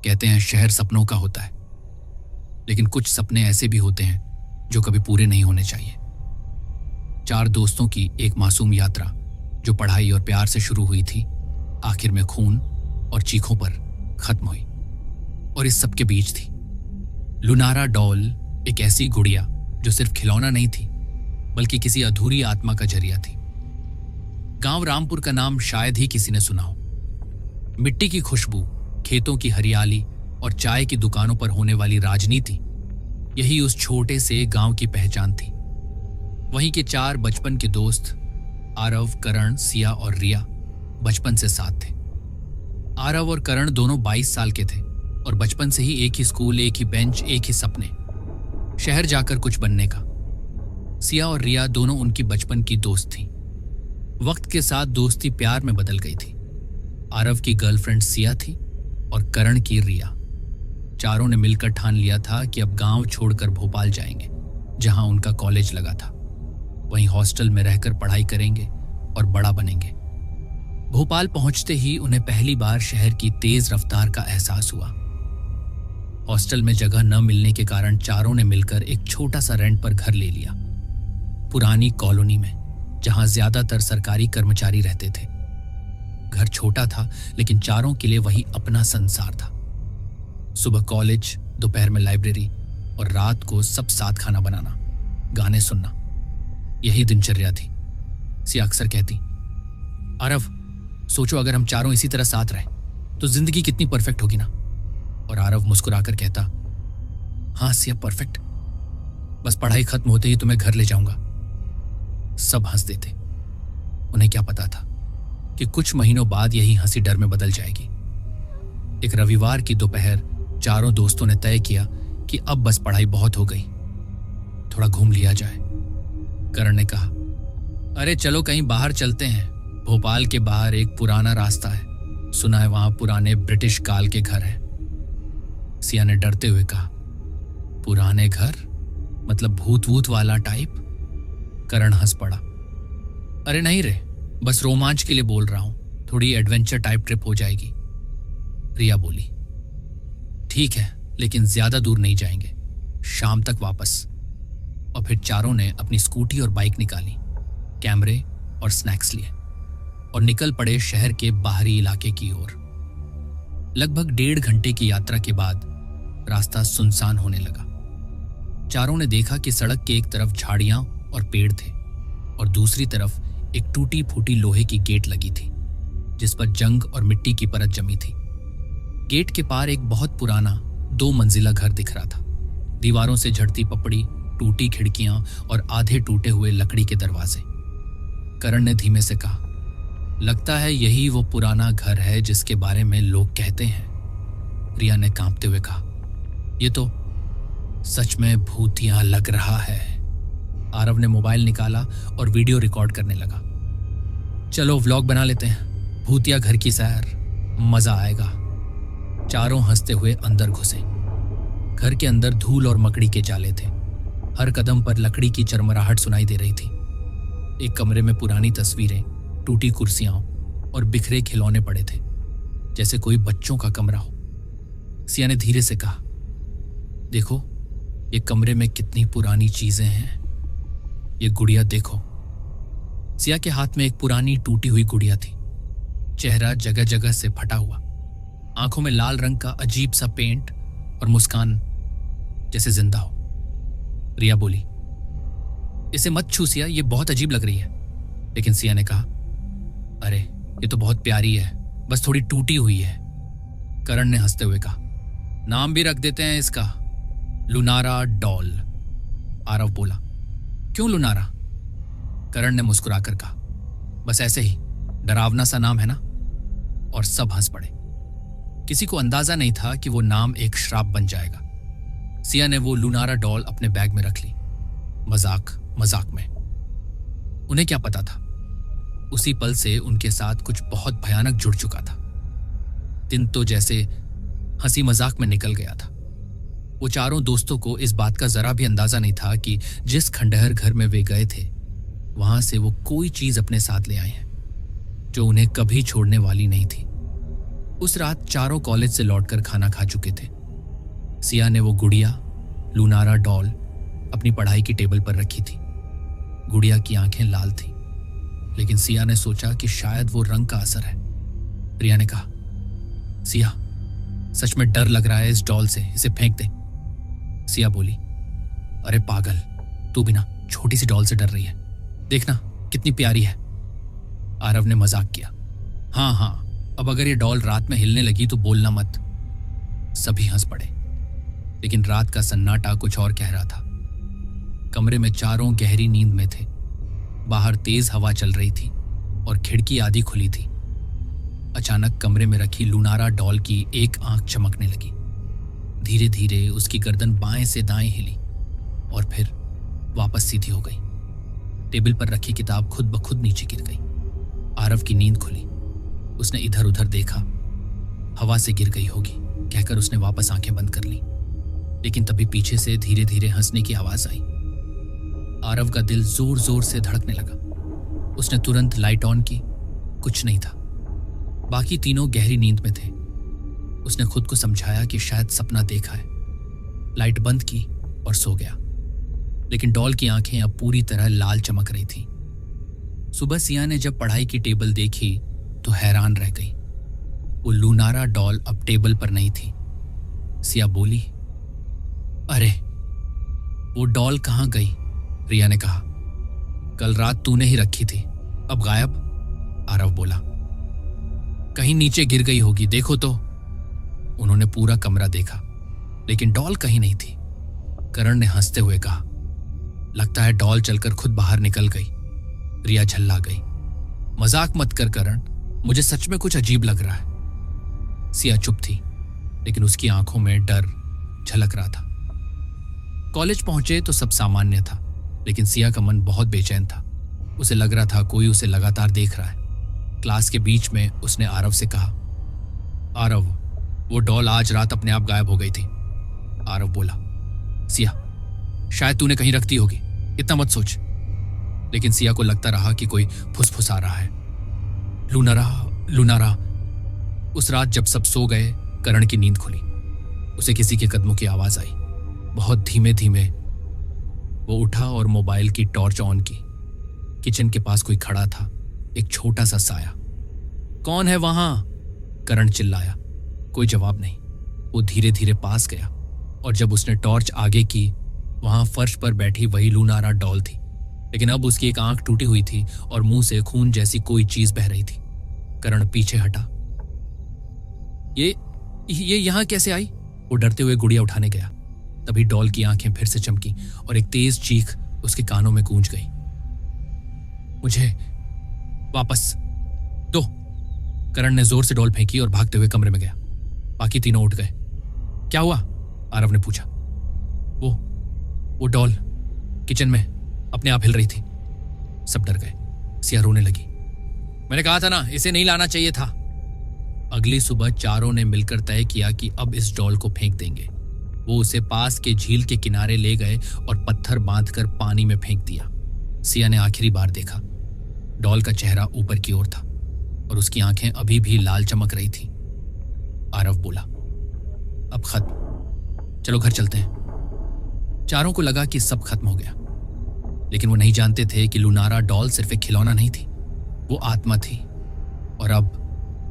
कहते हैं शहर सपनों का होता है, लेकिन कुछ सपने ऐसे भी होते हैं जो कभी पूरे नहीं होने चाहिए। 4 दोस्तों की एक मासूम यात्रा जो पढ़ाई और प्यार से शुरू हुई थी, आखिर में खून और चीखों पर खत्म हुई। और इस सब के बीच थी लुनारा डॉल, एक ऐसी गुड़िया जो सिर्फ खिलौना नहीं थी बल्कि किसी अधूरी आत्मा का जरिया थी। गांव रामपुर का नाम शायद ही किसी ने सुना हो। मिट्टी की खुशबू, खेतों की हरियाली और चाय की दुकानों पर होने वाली राजनीति, यही उस छोटे से गांव की पहचान थी। वहीं के 4 बचपन के दोस्त आरव, करण, सिया और रिया बचपन से साथ थे। आरव और करण दोनों 22 साल के थे और बचपन से ही एक ही स्कूल, एक ही बेंच, एक ही सपने, शहर जाकर कुछ बनने का। सिया और रिया दोनों उनकी बचपन की दोस्त थीं। वक्त के साथ दोस्ती प्यार में बदल गई थी। आरव की गर्लफ्रेंड सिया थी और करण की रिया। चारों ने मिलकर ठान लिया था कि अब गांव छोड़कर भोपाल जाएंगे, जहां उनका कॉलेज लगा था। वहीं हॉस्टल में रहकर पढ़ाई करेंगे और बड़ा बनेंगे। भोपाल पहुंचते ही उन्हें पहली बार शहर की तेज रफ्तार का एहसास हुआ। हॉस्टल में जगह न मिलने के कारण चारों ने मिलकर एक छोटा सा रेंट पर घर ले लिया, पुरानी कॉलोनी में, जहां ज्यादातर सरकारी कर्मचारी रहते थे। घर छोटा था लेकिन चारों के लिए वही अपना संसार था। सुबह कॉलेज, दोपहर में लाइब्रेरी और रात को सब साथ खाना बनाना, गाने सुनना, यही दिनचर्या थी। सिया अक्सर कहती, आरव, सोचो अगर हम चारों इसी तरह साथ रहे तो जिंदगी कितनी परफेक्ट होगी ना। और आरव मुस्कुराकर कहता, हाँ सिया, परफेक्ट। बस पढ़ाई खत्म होते ही तुम्हें घर ले जाऊंगा। सब हंस देते। उन्हें क्या पता था कि कुछ महीनों बाद यही हंसी डर में बदल जाएगी। एक रविवार की दोपहर चारों दोस्तों ने तय किया कि अब बस पढ़ाई बहुत हो गई, थोड़ा घूम लिया जाए। करण ने कहा, अरे चलो कहीं बाहर चलते हैं। भोपाल के बाहर एक पुराना रास्ता है, सुना है वहां पुराने ब्रिटिश काल के घर हैं। सिया ने डरते हुए कहा, पुराने घर मतलब भूत वूत वाला टाइप? करण हंस पड़ा, अरे नहीं रे, बस रोमांच के लिए बोल रहा हूं, थोड़ी एडवेंचर टाइप ट्रिप हो जाएगी। रिया बोली, ठीक है, लेकिन ज्यादा दूर नहीं जाएंगे, शाम तक वापस। और फिर चारों ने अपनी स्कूटी और बाइक निकाली, कैमरे और स्नैक्स लिए और निकल पड़े शहर के बाहरी इलाके की ओर। लगभग 1.5 घंटे की यात्रा के बाद रास्ता सुनसान होने लगा। चारों ने देखा कि सड़क के एक तरफ झाड़ियां और पेड़ थे और दूसरी तरफ एक टूटी फूटी लोहे की गेट लगी थी, जिस पर जंग और मिट्टी की परत जमी थी। गेट के पार एक बहुत पुराना 2 मंजिला घर दिख रहा था। दीवारों से झड़ती पपड़ी, टूटी खिड़कियां और आधे टूटे हुए लकड़ी के दरवाजे। करण ने धीमे से कहा, लगता है यही वो पुराना घर है जिसके बारे में लोग कहते हैं। रिया ने कांपते हुए कहा, ये तो सच में भूतिया लग रहा है। आरव ने मोबाइल निकाला और वीडियो रिकॉर्ड करने लगा। चलो व्लॉग बना लेते हैं, भूतिया घर की सैर, मजा आएगा। चारों हंसते हुए अंदर घुसे। घर के अंदर धूल और मकड़ी के जाले थे। हर कदम पर लकड़ी की चरमराहट सुनाई दे रही थी। एक कमरे में पुरानी तस्वीरें, टूटी कुर्सियां और बिखरे खिलौने पड़े थे, जैसे कोई बच्चों का कमरा हो। सिया ने धीरे से कहा, देखो ये कमरे में कितनी पुरानी चीजें हैं। ये गुड़िया देखो। सिया के हाथ में एक पुरानी टूटी हुई गुड़िया थी, चेहरा जगह जगह से फटा हुआ, आंखों में लाल रंग का अजीब सा पेंट और मुस्कान जैसे जिंदा हो। रिया बोली, इसे मत छू सिया, ये बहुत अजीब लग रही है। लेकिन सिया ने कहा, अरे ये तो बहुत प्यारी है, बस थोड़ी टूटी हुई है। करण ने हंसते हुए कहा, नाम भी रख देते हैं इसका, लुनारा डॉल। आरव बोला, क्यों लुनारा? करण ने मुस्कुराकर कहा, बस ऐसे ही, डरावना सा नाम है ना। और सब हंस पड़े। किसी को अंदाजा नहीं था कि वो नाम एक श्राप बन जाएगा। सिया ने वो लुनारा डॉल अपने बैग में रख ली, मजाक मजाक में। उन्हें क्या पता था, उसी पल से उनके साथ कुछ बहुत भयानक जुड़ चुका था। दिन तो जैसे हंसी मजाक में निकल गया था। वो चारों दोस्तों को इस बात का जरा भी अंदाजा नहीं था कि जिस खंडहर घर में वे गए थे, वहां से वो कोई चीज अपने साथ ले आए हैं जो उन्हें कभी छोड़ने वाली नहीं थी। उस रात चारों कॉलेज से लौटकर खाना खा चुके थे। सिया ने वो गुड़िया लूनारा डॉल अपनी पढ़ाई की टेबल पर रखी थी। गुड़िया की आंखें लाल थीं, लेकिन सिया ने सोचा कि शायद वो रंग का असर है। रिया ने कहा, सिया, सच में डर लग रहा है इस डॉल से, इसे फेंक दे। सिया बोली, अरे पागल, तू भी ना छोटी सी डॉल से डर रही है, देखना कितनी प्यारी है। आरव ने मजाक किया, हाँ हाँ, अब अगर ये डॉल रात में हिलने लगी तो बोलना मत। सभी हंस पड़े, लेकिन रात का सन्नाटा कुछ और कह रहा था। कमरे में चारों गहरी नींद में थे। बाहर तेज हवा चल रही थी और खिड़की आधी खुली थी। अचानक कमरे में रखी लूनारा डॉल की एक आंख चमकने लगी। धीरे धीरे उसकी गर्दन बाएं से दाएं हिली और फिर वापस सीधी हो गई। टेबल पर रखी किताब खुद ब खुद नीचे गिर गई। आरव की नींद खुली। उसने इधर उधर देखा, हवा से गिर गई होगी कहकर उसने वापस आंखें बंद कर ली, लेकिन तभी पीछे से धीरे धीरे हंसने की आवाज आई। आरव का दिल जोर जोर से धड़कने लगा। उसने तुरंत लाइट ऑन की, कुछ नहीं था। बाकी तीनों गहरी नींद में थे। उसने खुद को समझाया कि शायद सपना देखा है। लाइट बंद की और सो गया, लेकिन डॉल की आंखें अब पूरी तरह लाल चमक रही थीं। सुबह सिया ने जब पढ़ाई की टेबल देखी तो हैरान रह गई। वो लूनारा डॉल अब टेबल पर नहीं थी। सिया बोली, अरे वो डॉल कहाँ गई? रिया ने कहा, कल रात तूने ही रखी थी, अब गायब। आरव बोला, कहीं नीचे गिर गई होगी, देखो तो। उन्होंने पूरा कमरा देखा, लेकिन डॉल कहीं नहीं थी। करण ने हंसते हुए कहा, लगता है डॉल चलकर खुद बाहर निकल गई। रिया झल्ला गई, मजाक मत कर करण, मुझे सच में कुछ अजीब लग रहा है। सिया चुप थी, लेकिन उसकी आंखों में डर झलक रहा था। कॉलेज पहुंचे तो सब सामान्य था, लेकिन सिया का मन बहुत बेचैन था। उसे लग रहा था कोई उसे लगातार देख रहा है। क्लास के बीच में उसने आरव से कहा, आरव, वो डॉल आज रात अपने आप गायब हो गई थी। आरव बोला, सिया, शायद तूने कहीं रख दी होगी, इतना मत सोच। लेकिन सिया को लगता रहा कि कोई फुसफुसा रहा है। लूनारा, लूनारा। उस रात जब सब सो गए, करण की नींद खुली। उसे किसी के कदमों की आवाज आई। बहुत धीमे धीमे वो उठा और मोबाइल की टॉर्च ऑन की। किचन के पास कोई खड़ा था, एक छोटा सा साया। कौन है वहां? करण चिल्लाया। कोई जवाब नहीं। वो धीरे धीरे पास गया और जब उसने टॉर्च आगे की, वहां फर्श पर बैठी वही लूनारा डॉल थी, लेकिन अब उसकी एक आंख टूटी हुई थी और मुंह से खून जैसी कोई चीज बह रही थी। करण पीछे हटा। ये यहां कैसे आई? वो डरते हुए गुड़िया उठाने गया। तभी डॉल की आंखें फिर से चमकी और एक तेज चीख उसके कानों में गूंज गई, मुझे वापस दो। करण ने जोर से डॉल फेंकी और भागते हुए कमरे में गया। बाकी तीनों उठ गए। क्या हुआ? आरव ने पूछा। वो डॉल किचन में अपने आप हिल रही थी। सब डर गए। सिया रोने लगी। मैंने कहा था ना, इसे नहीं लाना चाहिए था। अगली सुबह चारों ने मिलकर तय किया कि अब इस डॉल को फेंक देंगे। वो उसे पास के झील के किनारे ले गए और पत्थर बांधकर पानी में फेंक दिया। सिया ने आखिरी बार देखा। डॉल का चेहरा ऊपर की ओर था और उसकी आंखें अभी भी लाल चमक रही थी। आरव बोला, अब खत्म, चलो घर चलते हैं। चारों को लगा कि सब खत्म हो गया, लेकिन वो नहीं जानते थे कि लूनारा डॉल सिर्फ एक खिलौना नहीं थी, वो आत्मा थी और अब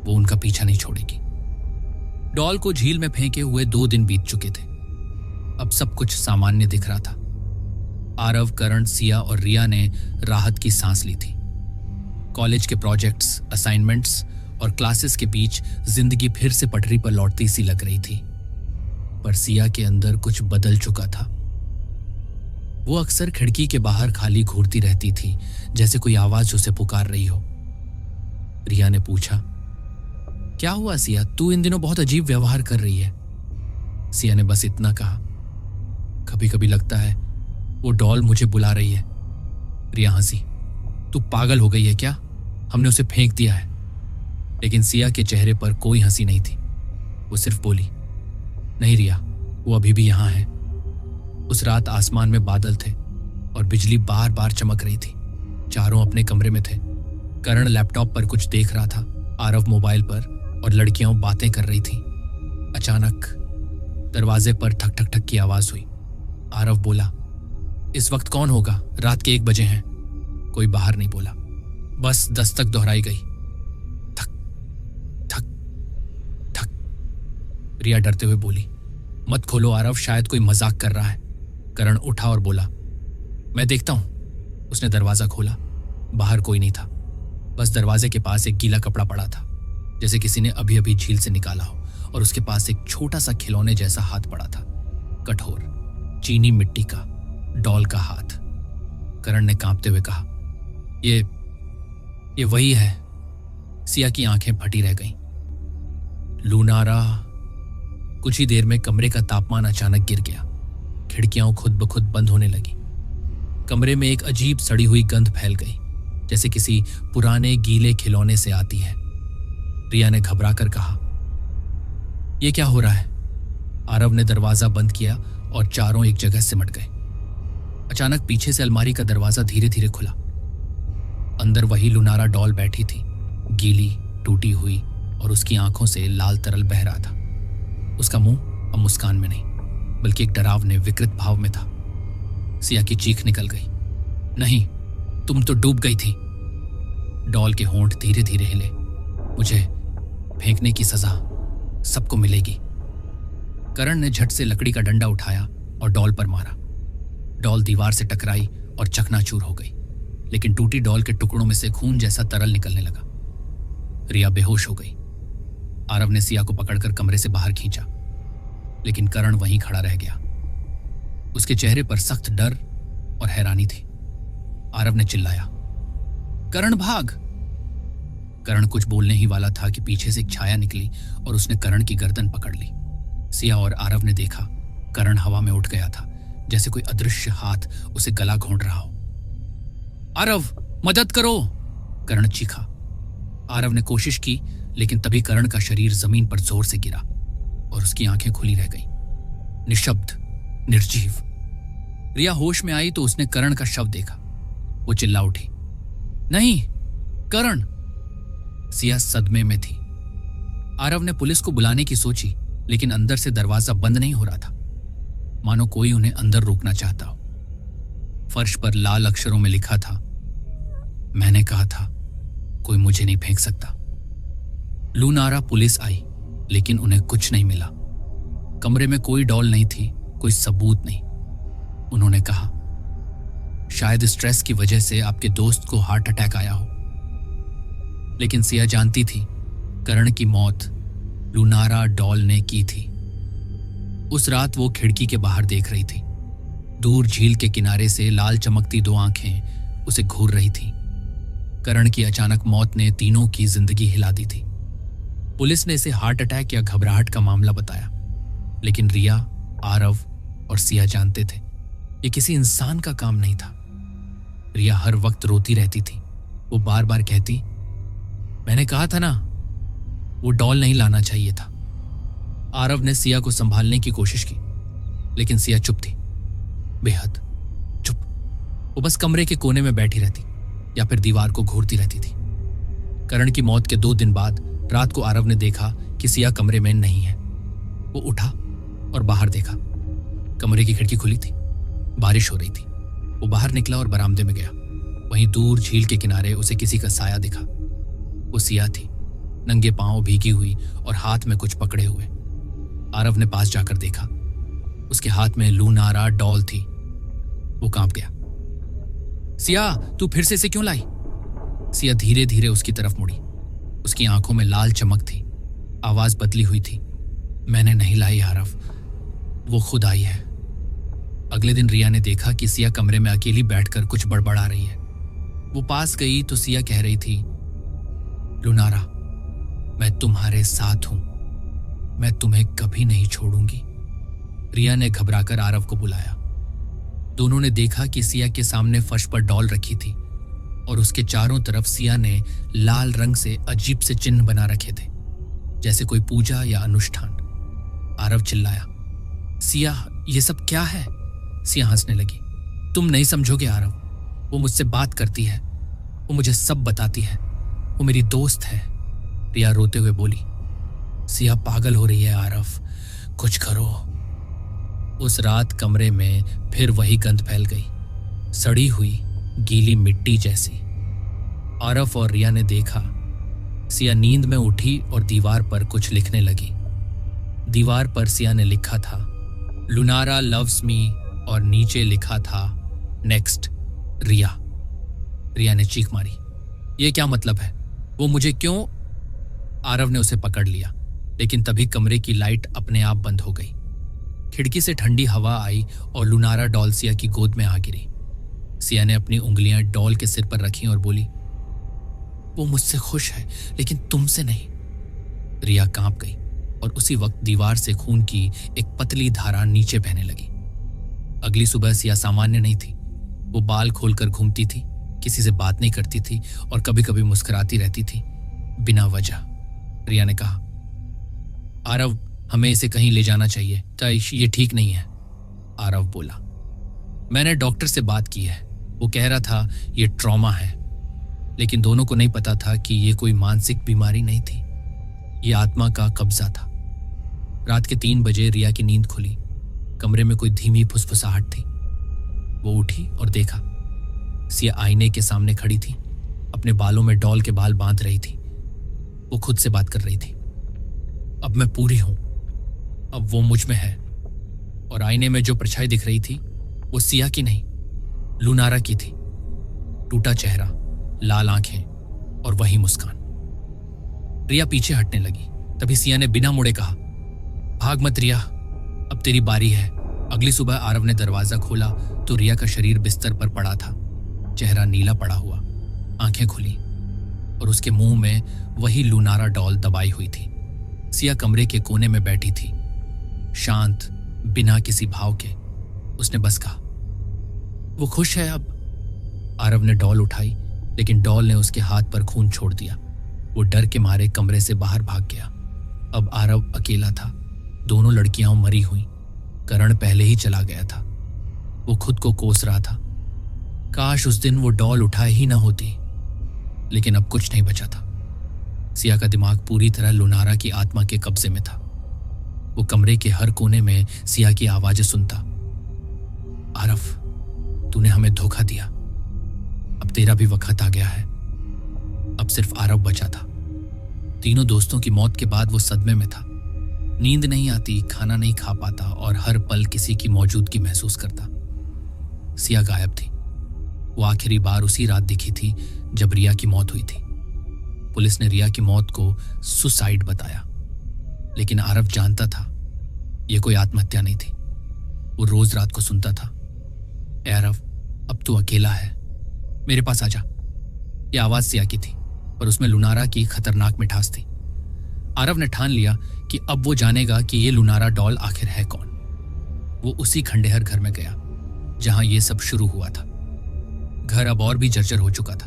वो उनका पीछा नहीं छोड़ेगी। डॉल को झील में फेंके हुए 2 दिन बीत चुके थे। अब सब कुछ सामान्य दिख रहा था। आरव, करण, सिया और रिया ने राहत की सांस ली थी। कॉलेज के प्रोजेक्ट्स, असाइनमेंट्स और क्लासेस के बीच जिंदगी फिर से पटरी पर लौटती सी लग रही थी। पर सिया के अंदर कुछ बदल चुका था। वो अक्सर खिड़की के बाहर खाली घूरती रहती थी, जैसे कोई आवाज उसे पुकार रही हो। रिया ने पूछा, क्या हुआ सिया, तू इन दिनों बहुत अजीब व्यवहार कर रही है। सिया ने बस इतना कहा, कभी कभी लगता है वो डॉल मुझे बुला रही है। रिया हंसी, तू पागल हो गई है क्या? हमने उसे फेंक दिया है। लेकिन सिया के चेहरे पर कोई हंसी नहीं थी। वो सिर्फ बोली, नहीं रिया, वो अभी भी यहां है। उस रात आसमान में बादल थे और बिजली बार बार चमक रही थी। चारों अपने कमरे में थे। करण लैपटॉप पर कुछ देख रहा था, आरव मोबाइल पर और लड़कियां बातें कर रही थीं। अचानक दरवाजे पर ठक ठक ठक की आवाज हुई। आरव बोला, इस वक्त कौन होगा? रात के 1 बजे हैं। कोई बाहर नहीं बोला, बस दस्तक दोहराई गई। थक थक थक। रिया डरते हुए बोली, मत खोलो आरव, शायद कोई मजाक कर रहा है। करण उठा और बोला, मैं देखता हूं। उसने दरवाजा खोला। बाहर कोई नहीं था, बस दरवाजे के पास एक गीला कपड़ा पड़ा था, जैसे किसी ने अभी अभी झील से निकाला हो, और उसके पास एक छोटा सा खिलौने जैसा हाथ पड़ा था, कठोर चीनी मिट्टी का डॉल का हाथ। करण ने कांपते हुए कहा, ये वही है। सिया की आंखें फटी रह गईं। लूनारा। कुछ ही देर में कमरे का तापमान अचानक गिर गया। खिड़कियां खुद ब खुद बंद होने लगी। कमरे में एक अजीब सड़ी हुई गंध फैल गई, जैसे किसी पुराने गीले खिलौने से आती है। रिया ने घबराकर कहा, यह क्या हो रहा है? आरव ने दरवाजा बंद किया और चारों एक जगह सिमट गए। अचानक पीछे से अलमारी का दरवाजा धीरे धीरे खुला। अंदर वही लुनारा डॉल बैठी थी, गीली, टूटी हुई, और उसकी आंखों से लाल तरल बह रहा था। उसका मुंह अब मुस्कान में नहीं, बल्कि एक डरावने विकृत भाव में था। सिया की चीख निकल गई, नहीं, तुम तो डूब गई थी। डॉल के होंठ धीरे धीरे हिले। मुझे फेंकने की सजा सबको मिलेगी। करण ने झट से लकड़ी का डंडा उठाया और डॉल पर मारा। डॉल दीवार से टकराई और चकनाचूर हो गई, लेकिन टूटी डॉल के टुकड़ों में से खून जैसा तरल निकलने लगा। रिया बेहोश हो गई। आरव ने सिया को पकड़कर कमरे से बाहर खींचा, लेकिन करण वहीं खड़ा रह गया। उसके चेहरे पर सख्त डर और हैरानी थी। आरव ने चिल्लाया, करण भाग! करण कुछ बोलने ही वाला था कि पीछे से एक छाया निकली और उसने करण की गर्दन पकड़ ली। सिया और आरव ने देखा, करण हवा में उठ गया था, जैसे कोई अदृश्य हाथ उसे गला घोंट रहा हो। आरव, मदद करो! करण चीखा। आरव ने कोशिश की, लेकिन तभी करण का शरीर जमीन पर जोर से गिरा और उसकी आंखें खुली रह गईं, निशब्द, निर्जीव। रिया होश में आई तो उसने करण का शव देखा। वो चिल्ला उठी, नहीं, करण! सिया सदमे में थी। आरव ने पुलिस को बुलाने की सोची, लेकिन अंदर से दरवाजा बंद नहीं हो रहा था, मानो कोई उन्हें अंदर रोकना चाहता हो। फर्श पर लाल अक्षरों में लिखा था, मैंने कहा था कोई मुझे नहीं फेंक सकता। लूनारा पुलिस आई, लेकिन उन्हें कुछ नहीं मिला। कमरे में कोई डॉल नहीं थी, कोई सबूत नहीं। उन्होंने कहा, शायद स्ट्रेस की वजह से आपके दोस्त को हार्ट अटैक आया हो। लेकिन सिया जानती थी, करण की मौत लूनारा डॉल ने की थी। उस रात वो खिड़की के बाहर देख रही थी। दूर झील के किनारे से लाल चमकती 2 आंखें उसे घूर रही थीं। करण की अचानक मौत ने तीनों की जिंदगी हिला दी थी। पुलिस ने इसे हार्ट अटैक या घबराहट का मामला बताया, लेकिन रिया, आरव और सिया जानते थे ये किसी इंसान का काम नहीं था। रिया हर वक्त रोती रहती थी। वो बार बार कहती, मैंने कहा था ना, वो डॉल नहीं लाना चाहिए था। आरव ने सिया को संभालने की कोशिश की, लेकिन सिया चुप थी, बेहद चुप। वो बस कमरे के कोने में बैठी रहती या फिर दीवार को घूरती रहती थी। करण की मौत के 2 दिन बाद रात को आरव ने देखा कि सिया कमरे में नहीं है। वो उठा और बाहर देखा। कमरे की खिड़की खुली थी, बारिश हो रही थी। वो बाहर निकला और बरामदे में गया। वहीं दूर झील के किनारे उसे किसी का साया दिखा। वो सिया थी, नंगे पांव, भीगी हुई और हाथ में कुछ पकड़े हुए। आरव ने पास जाकर देखा, उसके हाथ में लूनारा डॉल थी। वो कांप गया। सिया, तू फिर से इसे क्यों लाई? सिया धीरे धीरे उसकी तरफ मुड़ी। उसकी आंखों में लाल चमक थी। आवाज बदली हुई थी, मैंने नहीं लाई आरव, वो खुद आई है। अगले दिन रिया ने देखा कि सिया कमरे में अकेली बैठकर कुछ बड़बड़ा रही है। वो पास गई तो सिया कह रही थी, लुनारा, मैं तुम्हारे साथ हूं, मैं तुम्हें कभी नहीं छोड़ूंगी। रिया ने घबराकर आरव को बुलाया। दोनों ने देखा कि सिया के सामने फर्श पर डॉल रखी थी और उसके चारों तरफ सिया ने लाल रंग से अजीब से चिन्ह बना रखे थे, जैसे कोई पूजा या अनुष्ठान। आरव चिल्लाया, सिया, ये सब क्या है? सिया हंसने लगी, तुम नहीं समझोगे आरव, वो मुझसे बात करती है, वो मुझे सब बताती है, वो मेरी दोस्त है। रिया रोते हुए बोली, सिया पागल हो रही है आरव, कुछ करो। उस रात कमरे में फिर वही गंध फैल गई, सड़ी हुई गीली मिट्टी जैसी। आरव और रिया ने देखा, सिया नींद में उठी और दीवार पर कुछ लिखने लगी। दीवार पर सिया ने लिखा था लुनारा लव्स मी और नीचे लिखा था नेक्स्ट रिया। रिया ने चीख मारी, ये क्या मतलब है? वो मुझे क्यों? आरव ने उसे पकड़ लिया, लेकिन तभी कमरे की लाइट अपने आप बंद हो गई। खिड़की से ठंडी हवा आई और लुनारा डॉल सिया की गोद में आ गिरी। सिया ने अपनी उंगलियां डॉल के सिर पर रखी और बोली, वो मुझसे खुश है लेकिन तुमसे नहीं। रिया कांप गई और उसी वक्त दीवार से खून की एक पतली धारा नीचे बहने लगी। अगली सुबह सिया सामान्य नहीं थी। वो बाल खोलकर घूमती थी, किसी से बात नहीं करती थी और कभी कभी मुस्कुराती रहती थी बिना वजह। रिया ने कहा, आरव, हमें इसे कहीं ले जाना चाहिए, ताइश ये ठीक नहीं है। आरव बोला, मैंने डॉक्टर से बात की है, वो कह रहा था ये ट्रॉमा है, लेकिन दोनों को नहीं पता था कि ये कोई मानसिक बीमारी नहीं थी, ये आत्मा का कब्जा था। रात के 3 बजे रिया की नींद खुली। कमरे में कोई धीमी फुसफुसाहट थी। वो उठी और देखा, सिया आईने के सामने खड़ी थी, अपने बालों में डॉल के बाल बांध रही थी। वो खुद से बात कर रही थी, अब मैं पूरी हूं, अब वो मुझ में है। और आईने में जो परछाई दिख रही थी वो सिया की नहीं, लुनारा की थी। टूटा चेहरा, लाल आंखें और वही मुस्कान। रिया पीछे हटने लगी। तभी सिया ने बिना मुड़े कहा, भाग मत रिया, अब तेरी बारी है। अगली सुबह आरव ने दरवाजा खोला तो रिया का शरीर बिस्तर पर पड़ा था, चेहरा नीला पड़ा हुआ, आंखें खुली और उसके मुंह में वही लुनारा डॉल दबाई हुई थी। सिया कमरे के कोने में बैठी थी, शांत, बिना किसी भाव के। उसने बस कहा, वो खुश है अब। आरव ने डॉल उठाई, लेकिन डॉल ने उसके हाथ पर खून छोड़ दिया। वो डर के मारे कमरे से बाहर भाग गया। अब आरव अकेला था। दोनों लड़कियां मरी हुई, करण पहले ही चला गया था। वो खुद को कोस रहा था, काश उस दिन वो डॉल उठाए ही ना होती, लेकिन अब कुछ नहीं बचा था। सिया का दिमाग पूरी तरह लुनारा की आत्मा के कब्जे में था। वो कमरे के हर कोने में सिया की आवाजें सुनता, आरव, तूने हमें धोखा दिया, अब तेरा भी वक्त आ गया है। अब सिर्फ आरव बचा था। तीनों दोस्तों की मौत के बाद वो सदमे में था। नींद नहीं आती, खाना नहीं खा पाता और हर पल किसी की मौजूदगी महसूस करता। सिया गायब थी। वो आखिरी बार उसी रात दिखी थी जब रिया की मौत हुई थी। पुलिस ने रिया की मौत को सुसाइड बताया, लेकिन आरव जानता था यह कोई आत्महत्या नहीं थी। वो रोज रात को सुनता था, ए आरव, अब तू अकेला है, मेरे पास आजा। यह आवाज सिया की थी, पर उसमें लुनारा की खतरनाक मिठास थी। आरव ने ठान लिया कि अब वो जानेगा कि ये लुनारा डॉल आखिर है कौन। वो उसी खंडेहर घर में गया जहां ये सब शुरू हुआ था। घर अब और भी जर्जर हो चुका था,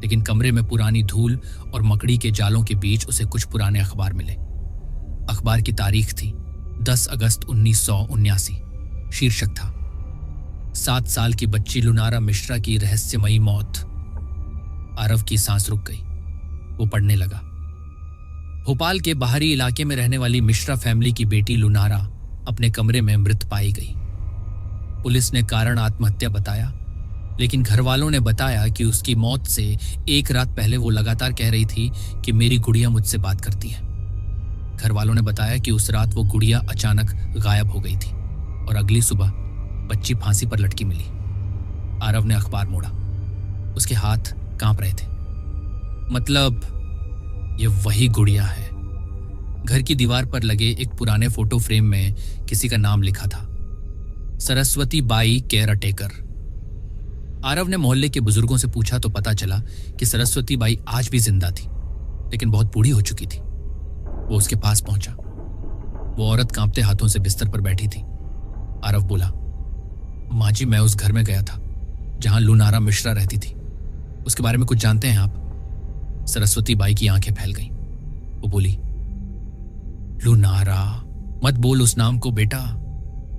लेकिन कमरे में पुरानी धूल और मकड़ी के जालों के बीच उसे कुछ पुराने अखबार मिले। अखबार की तारीख थी 10 अगस्त 1979। शीर्षक था 7 साल की बच्ची लुनारा मिश्रा की रहस्यमयी मौत। आरव की सांस रुक गई। वो पढ़ने लगा, भोपाल के बाहरी इलाके में रहने वाली मिश्रा फैमिली की बेटी लुनारा अपने कमरे में मृत पाई गई। पुलिस ने कारण आत्महत्या बताया, लेकिन घर वालों ने बताया कि उसकी मौत से 1 रात पहले वो लगातार कह रही थी कि मेरी गुड़िया मुझसे बात करती है। घर वालों ने बताया कि उस रात वो गुड़िया अचानक गायब हो गई थी और अगली सुबह बच्ची फांसी पर लटकी मिली। आरव ने अखबार मोड़ा, उसके हाथ कांप रहे थे। मतलब ये वही गुड़िया है। घर की दीवार पर लगे एक पुराने फोटो फ्रेम में किसी का नाम लिखा था, Saraswati by care taker. Aarav ने मोहल्ले के बुजुर्गों से पूछा तो पता चला कि सरस्वती बाई आज भी जिंदा थी, लेकिन बहुत बूढ़ी हो चुकी थी। वो उसके पास पहुंचा। वो औरत कांपते हाथों से बिस्तर पर बैठी थी। आरव बोला, माँ जी, मैं उस घर में गया था जहां लुनारा मिश्रा रहती थी। उसके बारे में कुछ जानते हैं आप? सरस्वती बाई की आंखें फैल गईं। वो बोली, लुनारा, मत बोल उस नाम को बेटा,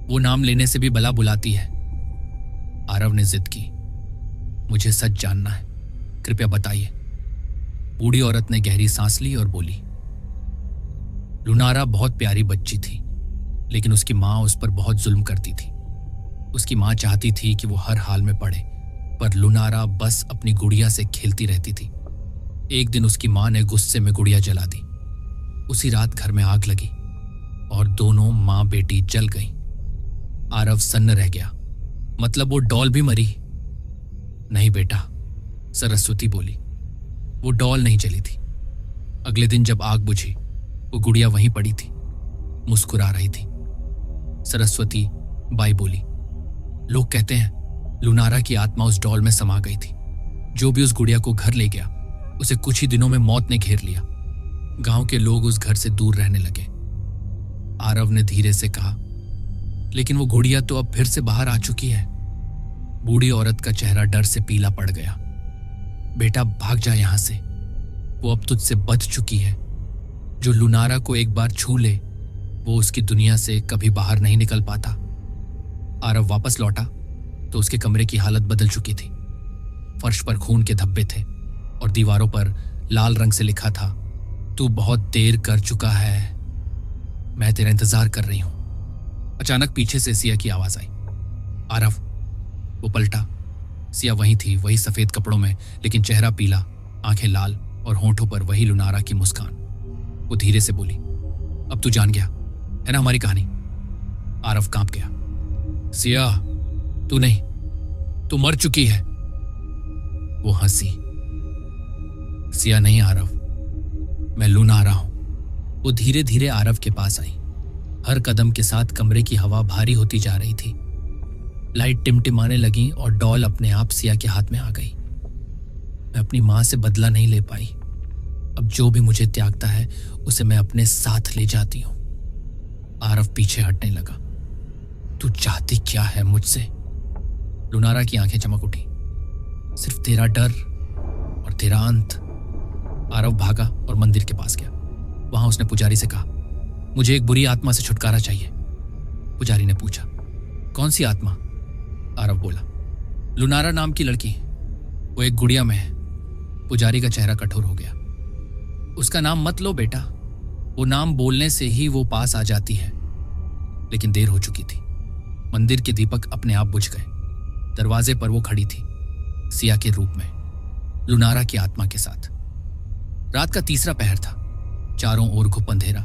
वो नाम लेने से भी बला बुलाती है। आरव ने जिद की, मुझे सच जानना है, कृपया बताइए। बूढ़ी औरत ने गहरी सांस ली और बोली, लुनारा बहुत प्यारी बच्ची थी, लेकिन उसकी माँ उस पर बहुत जुल्म करती थी। उसकी माँ चाहती थी कि वो हर हाल में पढ़े, पर लुनारा बस अपनी गुड़िया से खेलती रहती थी। एक दिन उसकी माँ ने गुस्से में गुड़िया जला दी। उसी रात घर में आग लगी और दोनों माँ बेटी जल गईं। आरव सन्न रह गया। मतलब वो डॉल भी मरी? नहीं बेटा, सरस्वती बोली, वो डॉल नहीं जली थी। अगले दिन जब आग बुझी, वो गुड़िया वहीं पड़ी थी, मुस्कुरा रही थी। सरस्वती बाई बोली, लोग कहते हैं लुनारा की आत्मा उस डॉल में समा गई थी। जो भी उस गुड़िया को घर ले गया, उसे कुछ ही दिनों में मौत ने घेर लिया। गांव के लोग उस घर से दूर रहने लगे। आरव ने धीरे से कहा, लेकिन वो गुड़िया तो अब फिर से बाहर आ चुकी है। बूढ़ी औरत का चेहरा डर से पीला पड़ गया। बेटा भाग जा यहां से, वो अब तुझसे बच चुकी है। जो लुनारा को एक बार छू ले, वो उसकी दुनिया से कभी बाहर नहीं निकल पाता। आरव वापस लौटा तो उसके कमरे की हालत बदल चुकी थी। फर्श पर खून के धब्बे थे और दीवारों पर लाल रंग से लिखा था, तू बहुत देर कर चुका है, मैं तेरा इंतजार कर रही हूं। अचानक पीछे से सिया की आवाज आई। आरव, वो पलटा। सिया वहीं थी, वही सफेद कपड़ों में, लेकिन चेहरा पीला, आंखें लाल और होंठों पर वही लुनारा की मुस्कान। वो धीरे से बोली, अब तू जान गया है ना हमारी कहानी? आरव कांप गया। सिया, तू नहीं, तू मर चुकी है। वो हंसी। सिया नहीं आरव, मैं लुनारा हूं। वो धीरे धीरे आरव के पास आई। हर कदम के साथ कमरे की हवा भारी होती जा रही थी। लाइट टिमटिमाने लगी और डॉल अपने आप सिया के हाथ में आ गई। मैं अपनी मां से बदला नहीं ले पाई। अब जो भी मुझे त्यागता है, उसे मैं अपने साथ ले जाती हूं। आरव पीछे हटने लगा। तू चाहती क्या है मुझसे? लुनारा की आंखें चमक उठी। सिर्फ तेरा डर और तेरा अंत। आरव भागा और मंदिर के पास गया। वहां उसने पुजारी से कहा, मुझे एक बुरी आत्मा से छुटकारा चाहिए। पुजारी ने पूछा, कौन सी आत्मा? आरव बोला, लुनारा नाम की लड़की, वो एक गुड़िया में है। पुजारी का चेहरा कठोर हो गया। उसका नाम मत लो बेटा, वो नाम बोलने से ही वो पास आ जाती है। लेकिन देर हो चुकी थी। मंदिर के दीपक अपने आप बुझ गए। दरवाजे पर वो खड़ी थी, सिया के रूप में, लुनारा की आत्मा के साथ। रात का तीसरा पहर था। चारों ओर घुप अंधेरा।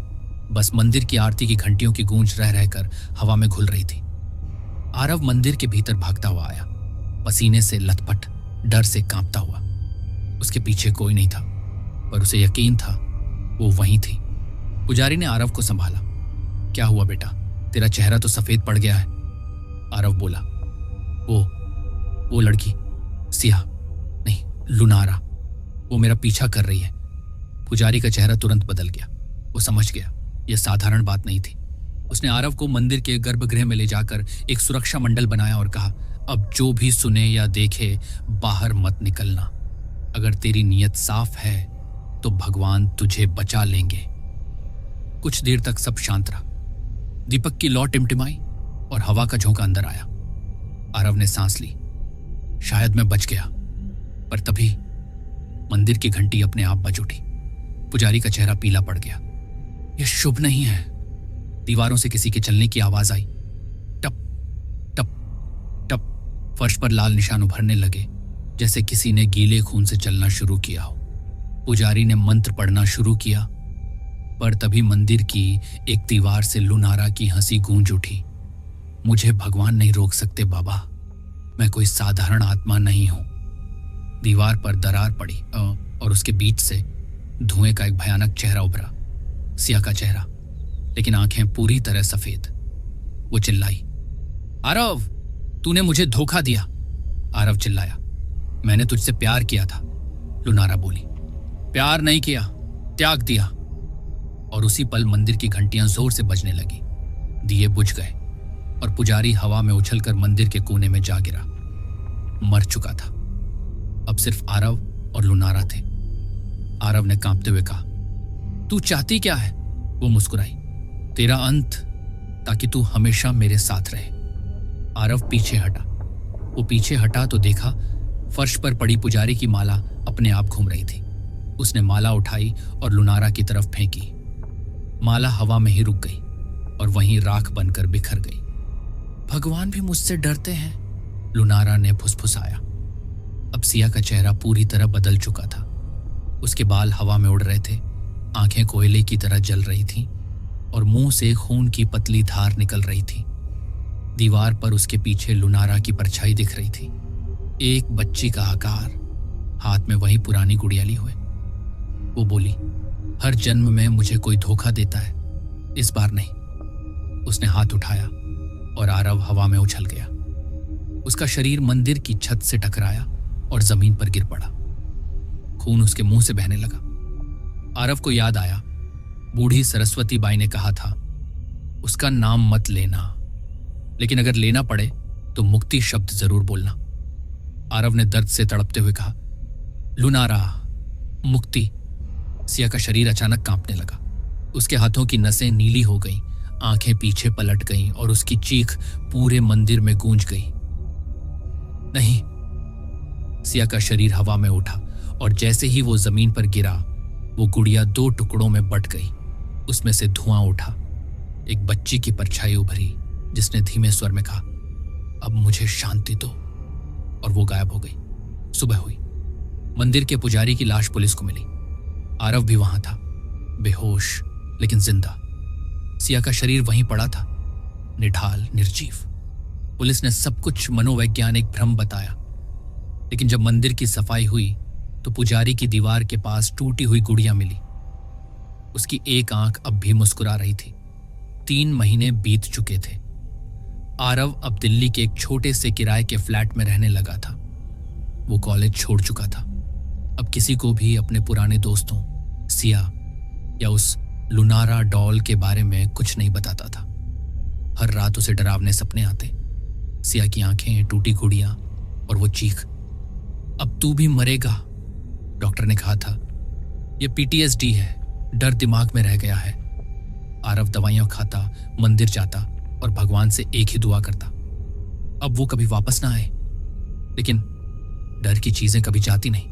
बस मंदिर की आरती की घंटियों की गूंज रह रहकर हवा में घुल रही थी। आरव मंदिर के भीतर भागता हुआ आया, पसीने से लथपथ, डर से कांपता हुआ। उसके पीछे कोई नहीं था, पर उसे यकीन था वो वहीं थी। पुजारी ने आरव को संभाला। क्या हुआ बेटा, तेरा चेहरा तो सफेद पड़ गया है। आरव बोला, वो लड़की, सिया नहीं, लुनारा, वो मेरा पीछा कर रही है। पुजारी का चेहरा तुरंत बदल गया। वो समझ गया यह साधारण बात नहीं थी। उसने आरव को मंदिर के गर्भगृह में ले जाकर एक सुरक्षा मंडल बनाया और कहा, अब जो भी सुने या देखे, बाहर मत निकलना। अगर तेरी नीयत साफ है तो भगवान तुझे बचा लेंगे। कुछ देर तक सब शांत रहा। दीपक की लौ टिमटिमाई और हवा का झोंका अंदर आया। आरव ने सांस ली। शायद मैं बच गया। पर तभी मंदिर की घंटी अपने आप बज उठी। पुजारी का चेहरा पीला पड़ गया। यह शुभ नहीं है। दीवारों से किसी के चलने की आवाज आई। टप टप टप। फर्श पर लाल निशान उभरने लगे, जैसे किसी ने गीले खून से चलना शुरू किया हो। पुजारी ने मंत्र पढ़ना शुरू किया, पर तभी मंदिर की एक दीवार से लुनारा की हंसी गूंज उठी। मुझे भगवान नहीं रोक सकते बाबा, मैं कोई साधारण आत्मा नहीं हूं। दीवार पर दरार पड़ी और उसके बीच से धुएं का एक भयानक चेहरा उभरा। सिया का चेहरा, लेकिन आंखें पूरी तरह सफेद। वो चिल्लाई, आरव, तूने मुझे धोखा दिया। आरव चिल्लाया, मैंने तुझसे प्यार किया था। लुनारा बोली, प्यार नहीं किया, त्याग दिया। और उसी पल मंदिर की घंटियां जोर से बजने लगी। दिए बुझ गए और पुजारी हवा में उछलकर मंदिर के कोने में जा गिरा। मर चुका था। अब सिर्फ आरव और लुनारा थे। आरव ने कांपते हुए कहा, तू चाहती क्या है? वो मुस्कुराई, तेरा अंत, ताकि तू हमेशा मेरे साथ रहे। आरव पीछे हटा। वो पीछे हटा तो देखा फर्श पर पड़ी पुजारी की माला अपने आप घूम रही थी। उसने माला उठाई और लुनारा की तरफ फेंकी। माला हवा में ही रुक गई और वहीं राख बनकर बिखर गई। भगवान भी मुझसे डरते हैं, लुनारा ने फुसफुसाया। अब सिया का चेहरा पूरी तरह बदल चुका था। उसके बाल हवा में उड़ रहे थे, आंखें कोयले की तरह जल रही थीं और मुंह से खून की पतली धार निकल रही थी। दीवार पर उसके पीछे लुनारा की परछाई दिख रही थी, एक बच्ची का आकार, हाथ में वही पुरानी गुड़िया ली हुए। वो बोली, हर जन्म में मुझे कोई धोखा देता है, इस बार नहीं। उसने हाथ उठाया और आरव हवा में उछल गया। उसका शरीर मंदिर की छत से टकराया और जमीन पर गिर पड़ा। खून उसके मुंह से बहने लगा। आरव को याद आया, बूढ़ी सरस्वती बाई ने कहा था, उसका नाम मत लेना, लेकिन अगर लेना पड़े तो मुक्ति शब्द जरूर बोलना। आरव ने दर्द से तड़पते हुए कहा, लुनारा, मुक्ति। सिया का शरीर अचानक कांपने लगा। उसके हाथों की नसें नीली हो गईं, आंखें पीछे पलट गईं और उसकी चीख पूरे मंदिर में गूंज गई। नहीं। सिया का शरीर हवा में उठा और जैसे ही वो जमीन पर गिरा, वो गुड़िया 2 टुकड़ों में बट गई। उसमें से धुआं उठा। एक बच्ची की परछाई उभरी जिसने धीमे स्वर में कहा, अब मुझे शांति दो, और वो गायब हो गई। सुबह हुई। मंदिर के पुजारी की लाश पुलिस को मिली। आरव भी वहां था, बेहोश लेकिन जिंदा। सिया का शरीर वहीं पड़ा था, निढाल, निर्जीव। पुलिस ने सब कुछ मनोवैज्ञानिक भ्रम बताया, लेकिन जब मंदिर की सफाई हुई तो पुजारी की दीवार के पास टूटी हुई गुड़िया मिली। उसकी एक आंख अब भी मुस्कुरा रही थी। 3 महीने बीत चुके थे। आरव अब दिल्ली के एक छोटे से किराए के फ्लैट में रहने लगा था। वो कॉलेज छोड़ चुका था। अब किसी को भी अपने पुराने दोस्तों, सिया या उस लुनारा डॉल के बारे में कुछ नहीं बताता था। हर रात उसे डरावने सपने आते, सिया की आंखें, टूटी गुड़िया और वो चीख, अब तू भी मरेगा। डॉक्टर ने कहा था, ये PTSD है, डर दिमाग में रह गया है। आरव दवाइयां खाता, मंदिर जाता और भगवान से एक ही दुआ करता, अब वो कभी वापस ना आए। लेकिन डर की चीजें कभी जाती नहीं,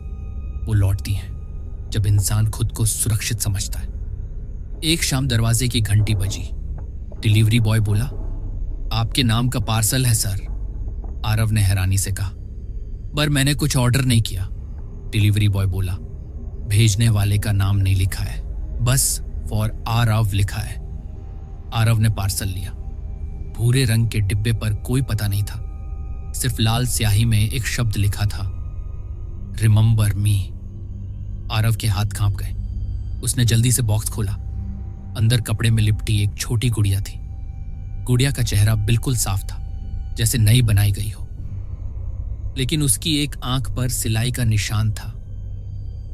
वो लौटती हैं जब इंसान खुद को सुरक्षित समझता है। एक शाम दरवाजे की घंटी बजी। डिलीवरी बॉय बोला, आपके नाम का पार्सल है सर। आरव ने हैरानी से कहा, पर मैंने कुछ ऑर्डर नहीं किया। डिलीवरी बॉय बोला, भेजने वाले का नाम नहीं लिखा है, बस फॉर आरव लिखा है। आरव ने पार्सल लिया। भूरे रंग के डिब्बे पर कोई पता नहीं था, सिर्फ लाल स्याही में एक शब्द लिखा था, रिमेंबर मी। आरव के हाथ कांप गए। उसने जल्दी से बॉक्स खोला। अंदर कपड़े में लिपटी एक छोटी गुड़िया थी। गुड़िया का चेहरा बिल्कुल साफ था, जैसे नई बनाई गई हो, लेकिन उसकी एक आंख पर सिलाई का निशान था,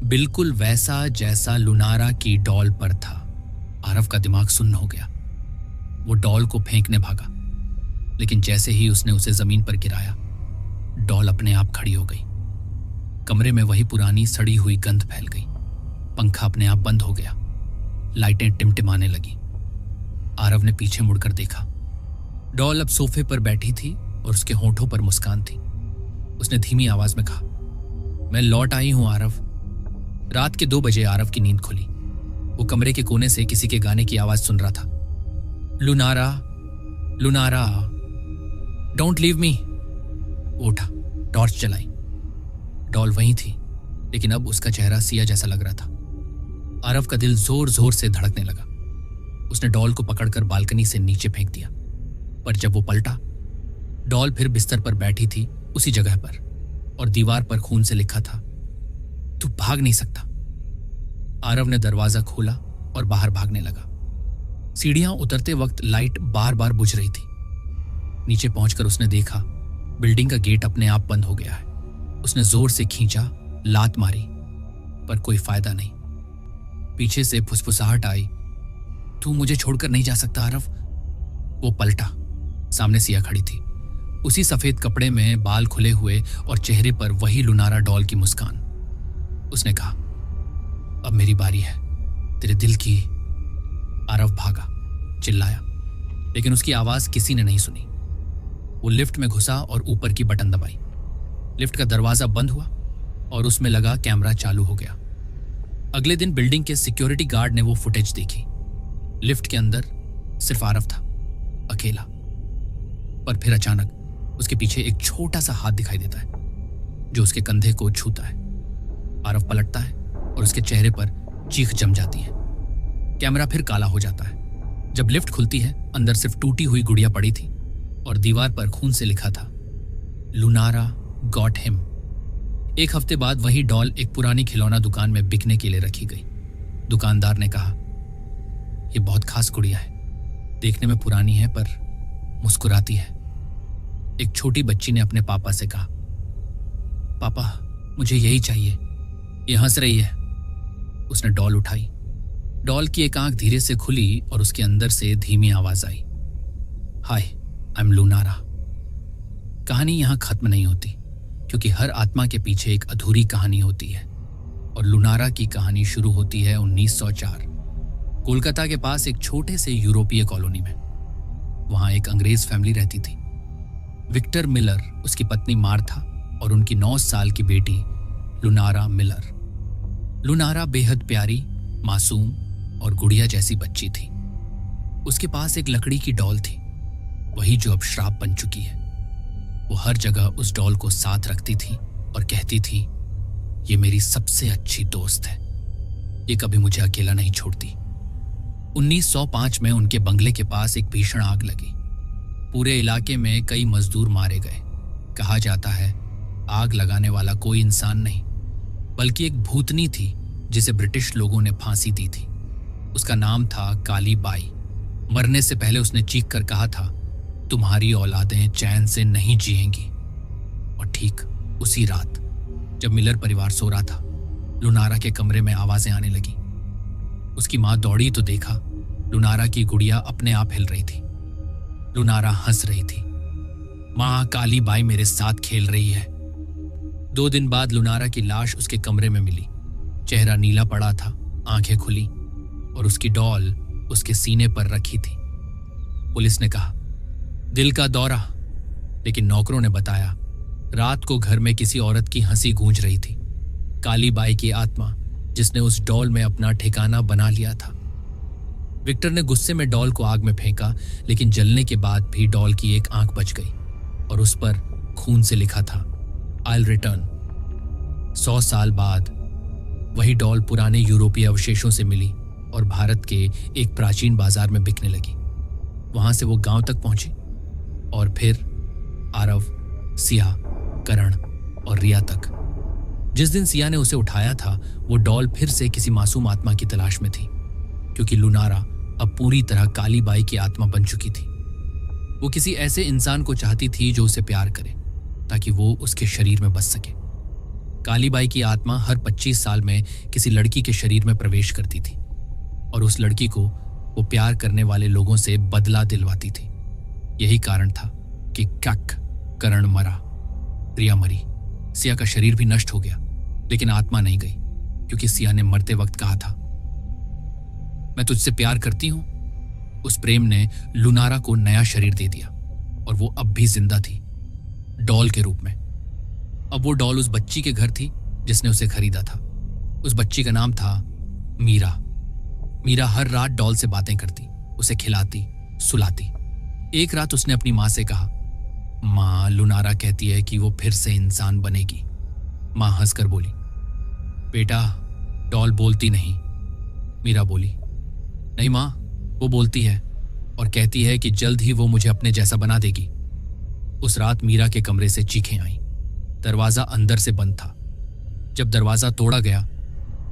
बिल्कुल वैसा जैसा लुनारा की डॉल पर था। आरव का दिमाग सुन्न हो गया। वो डॉल को फेंकने भागा, लेकिन जैसे ही उसने उसे जमीन पर गिराया, डॉल अपने आप खड़ी हो गई। कमरे में वही पुरानी सड़ी हुई गंध फैल गई। पंखा अपने आप बंद हो गया। लाइटें टिमटिमाने लगी। आरव ने पीछे मुड़कर देखा। डॉल अब सोफे पर बैठी थी और उसके होंठों पर मुस्कान थी। उसने धीमी आवाज में कहा, मैं लौट आई हूं आरव। रात के 2 बजे आरव की नींद खुली। वो कमरे के कोने से किसी के गाने की आवाज सुन रहा था, लुनारा, लुनारा, डोंट लीव मी। वो उठा, टॉर्च जलाई। डॉल वहीं थी, लेकिन अब उसका चेहरा सिया जैसा लग रहा था। आरव का दिल जोर जोर से धड़कने लगा। उसने डॉल को पकड़कर बालकनी से नीचे फेंक दिया, पर जब वो पलटा, डॉल फिर बिस्तर पर बैठी थी, उसी जगह पर, और दीवार पर खून से लिखा था, तू भाग नहीं सकता। आरव ने दरवाजा खोला और बाहर भागने लगा। सीढ़ियां उतरते वक्त लाइट बार बार बुझ रही थी। नीचे पहुंचकर उसने देखा, बिल्डिंग का गेट अपने आप बंद हो गया है। उसने जोर से खींचा, लात मारी, पर कोई फायदा नहीं। पीछे से फुसफुसाहट आई, तू मुझे छोड़कर नहीं जा सकता आरव। वो पलटा। सामने सिया खड़ी थी, उसी सफेद कपड़े में, बाल खुले हुए और चेहरे पर वही लुनारा डॉल की मुस्कान। उसने कहा, अब मेरी बारी है, तेरे दिल की। आरव भागा, चिल्लाया, लेकिन उसकी आवाज किसी ने नहीं सुनी। वो लिफ्ट में घुसा और ऊपर की बटन दबाई। लिफ्ट का दरवाजा बंद हुआ और उसमें लगा कैमरा चालू हो गया। अगले दिन बिल्डिंग के सिक्योरिटी गार्ड ने वो फुटेज देखी। लिफ्ट के अंदर सिर्फ आरव था, अकेला। पर फिर अचानक उसके पीछे एक छोटा सा हाथ दिखाई देता है जो उसके कंधे को छूता है। आरव पलटता है और उसके चेहरे पर चीख जम जाती है। कैमरा फिर काला हो जाता है। जब लिफ्ट खुलती है, अंदर सिर्फ टूटी हुई गुड़िया पड़ी थी और दीवार पर खून से लिखा था, लुनारा गॉट हिम। एक हफ्ते बाद वही डॉल एक पुरानी खिलौना दुकान में बिकने के लिए रखी गई। दुकानदार ने कहा, यह बहुत खास गुड़िया है, देखने में पुरानी है पर मुस्कुराती है। एक छोटी बच्ची ने अपने पापा से कहा, पापा मुझे यही चाहिए। ये हंस रही है। उसने डॉल उठाई। डॉल की एक आंख धीरे से खुली और उसके अंदर से धीमी आवाज आई, हाय आई एम लुनारा। कहानी यहां खत्म नहीं होती, क्योंकि हर आत्मा के पीछे एक अधूरी कहानी होती है और लुनारा की कहानी शुरू होती है 1904 कोलकाता के पास एक छोटे से यूरोपीय कॉलोनी में। वहां एक अंग्रेज फैमिली रहती थी। विक्टर मिलर, उसकी पत्नी मार्था और उनकी 9 साल की बेटी लुनारा मिलर। लुनारा बेहद प्यारी, मासूम और गुड़िया जैसी बच्ची थी। उसके पास एक लकड़ी की डॉल थी, वही जो अब श्राप बन चुकी है। वो हर जगह उस डॉल को साथ रखती थी और कहती थी, ये मेरी सबसे अच्छी दोस्त है, ये कभी मुझे अकेला नहीं छोड़ती। 1905 में उनके बंगले के पास एक भीषण आग लगी। पूरे इलाके में कई मजदूर मारे गए। कहा जाता है आग लगाने वाला कोई इंसान नहीं, बल्कि एक भूतनी थी जिसे ब्रिटिश लोगों ने फांसी दी थी। उसका नाम था काली बाई। मरने से पहले उसने चीख कर कहा था, तुम्हारी औलादें चैन से नहीं जिएंगी। और ठीक उसी रात जब मिलर परिवार सो रहा था, लुनारा के कमरे में आवाजें आने लगी। उसकी मां दौड़ी तो देखा लुनारा की गुड़िया अपने आप हिल रही थी। लुनारा हंस रही थी, मां काली बाई मेरे साथ खेल रही है। 2 दिन बाद लुनारा की लाश उसके कमरे में मिली। चेहरा नीला पड़ा था, आंखें खुली और उसकी डॉल उसके सीने पर रखी थी। पुलिस ने कहा दिल का दौरा, लेकिन नौकरों ने बताया रात को घर में किसी औरत की हंसी गूंज रही थी। काली बाई की आत्मा जिसने उस डॉल में अपना ठिकाना बना लिया था। विक्टर ने गुस्से में डॉल को आग में फेंका, लेकिन जलने के बाद भी डॉल की एक आंख बच गई और उस पर खून से लिखा था, आई विल रिटर्न। 100 साल बाद वही डॉल पुराने यूरोपीय अवशेषों से मिली और भारत के एक प्राचीन बाजार में बिकने लगी। वहां से वो गांव तक पहुंची और फिर आरव, सिया, करण और रिया तक। जिस दिन सिया ने उसे उठाया था, वो डॉल फिर से किसी मासूम आत्मा की तलाश में थी, क्योंकि लुनारा अब पूरी तरह काली बाई की आत्मा बन चुकी थी। वो किसी ऐसे इंसान को चाहती थी जो उसे प्यार करे, ताकि वो उसके शरीर में बस सके। काली बाई की आत्मा हर 25 साल में किसी लड़की के शरीर में प्रवेश करती थी और उस लड़की को वो प्यार करने वाले लोगों से बदला दिलवाती थी। यही कारण था कि करण मरा, रिया मरी, सिया का शरीर भी नष्ट हो गया, लेकिन आत्मा नहीं गई, क्योंकि सिया ने मरते वक्त कहा था, मैं तुझसे प्यार करती हूं। उस प्रेम ने लुनारा को नया शरीर दे दिया और वो अब भी जिंदा थी, डॉल के रूप में। अब वो डॉल उस बच्ची के घर थी जिसने उसे खरीदा था। उस बच्ची का नाम था मीरा। मीरा हर रात डॉल से बातें करती, उसे खिलाती, सुलाती। एक रात उसने अपनी माँ से कहा, माँ, लुनारा कहती है कि वो फिर से इंसान बनेगी। माँ हंसकर बोली, बेटा, डॉल बोलती नहीं। मीरा बोली, नहीं माँ, वो बोलती है और कहती है कि जल्द ही वो मुझे अपने जैसा बना देगी। उस रात मीरा के कमरे से चीखें आईं। दरवाजा अंदर से बंद था। जब दरवाजा तोड़ा गया,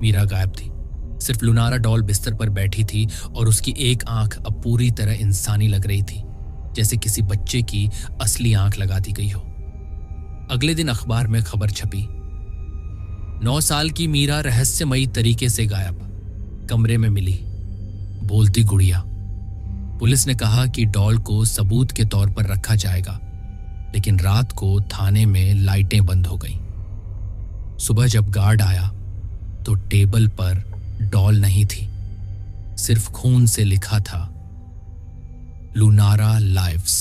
मीरा गायब थी। सिर्फ लुनारा डॉल बिस्तर पर बैठी थी और उसकी एक आंख अब पूरी तरह इंसानी लग रही थी, जैसे किसी बच्चे की असली आंख लगा दी गई हो। अगले दिन अखबार में खबर छपी, 9 साल की मीरा रहस्यमयी तरीके से गायब, कमरे में मिली बोलती गुड़िया। पुलिस ने कहा कि डॉल को सबूत के तौर पर रखा जाएगा, लेकिन रात को थाने में लाइटें बंद हो गईं। सुबह जब गार्ड आया तो टेबल पर डॉल नहीं थी, सिर्फ खून से लिखा था, लुनारा लाइव्स।